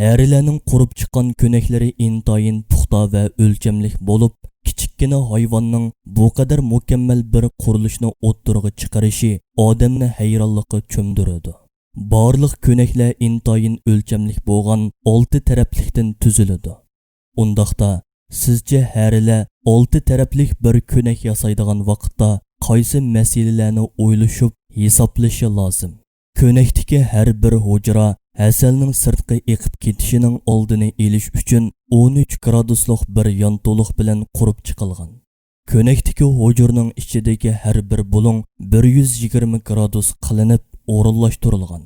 Harilarning qurib chiqqan ko'naklari intayin puxta va o'lchamlik bo'lib, kichikkina hayvonning bu qadar mukammal bir qurilishni o'ttirg'i chiqarishi odamni hayronlikka cho'mdiradi. Barliq ko'naklar intayin o'lchamlik bo'lgan 6 taraflikdan tuziladi. Undaqda sizcha harilar 6 taraflik bir ko'nak yasaydigan vaqtda qaysi masalalarni o'ylashib hisoblashi lozim? Ko'nakdagi har bir hujra hasalning sirtqa eqib ketishining oldini olish uchun 13 graduslik bir yontuluq bilan qurib chiqilgan. Ko'nakdagi hujraning ichidagi har bir bulung 120 gradus qilinib o'rinlashtirilgan.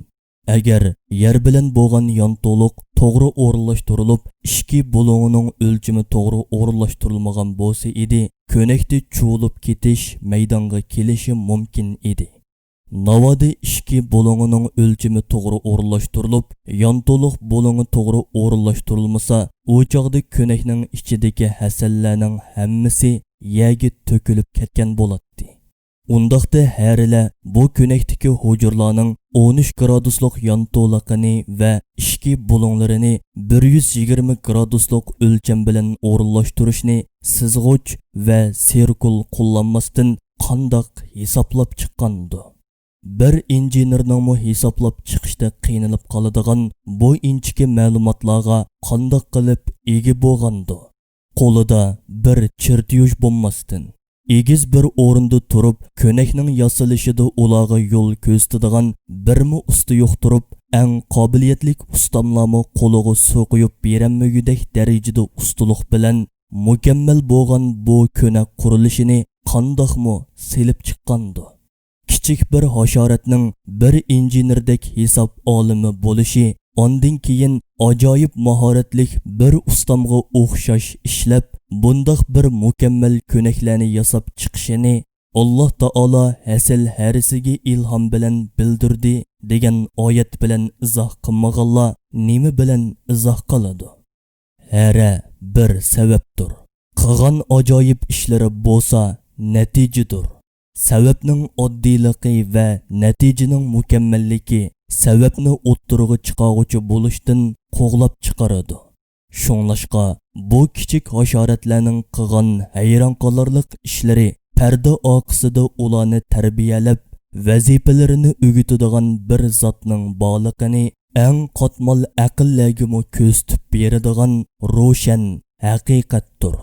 Agar yer bilan bo'lgan yontuluq to'g'ri o'rinlashtirilib, ikki bulungning o'lchami to'g'ri o'rinlashtirilmagan bo'lsa edi, ko'nakda chuvilib ketish maydonga kelishi mumkin edi. Navodi ikki bulungining o'lchami to'g'ri o'rinlashtirilib, yontuluq bulungi to'g'ri o'rinlashtirilmasa, u chog'da ko'nakning ichidagi hasallarning hammasi yerga to'kilib ketgan bo'ladi. Undaqda harilar bu ko'nakdagi hujurlarning 13 graduslik yontuluqini va ikki bulunglarini 120 graduslik o'lcham bilan o'rinlashtirishni sizg'uch va sirkul qo'llanmasdan qandoq hisoblab chiqqandi? Bir injenerning hisoblab chiqishda qiynalib qoladigan bu inchiki ma'lumotlarga qandoq qilib ega bo'lgandi? Qo'lida bir chertyuj bo'lmasdan egiz bir o'rinda turib, ko'nakning yasalishida ularga yo'l ko'rsatadigan birmi usta yo'q turib, eng qobiliyatli ustamlarni qo'liga suv quyib beranmagudek darajada ustalik bilan mukammal bo'lgan bu ko'nak qurilishini qandoqmi silib chiqqandi? Kichik bir hasharotning bir injenerdek hisob olimi bo'lishi, ondan keyin ajoyib mahoratlik bir ustamga o'xshash ishlab, bundoq bir mukammal ko'naklarni yasab chiqishini Alloh taolo hasal harisiga ilhom bilan bildirdi degan oyat bilan izoh qilmaganlar nima bilan izoh qiladi? Hara bir sababdir. Qilgan ajoyib ishlari bo'lsa natijadir. Sababning oddiyligi va natijaning mukammalligi sababni o'ttirg'i chiqaruvchi bo'lishdan qo'g'lab chiqaradi. Shunlashqa bu kichik hasharotlarning qilgan hayron qolarlik ishlari parda oqisida ularni tarbiyalab, vazifalarini o'gitadigan bir zotning borligini eng qatmal aqllarga ko'rsatib beradigan ro'shan haqiqatdir.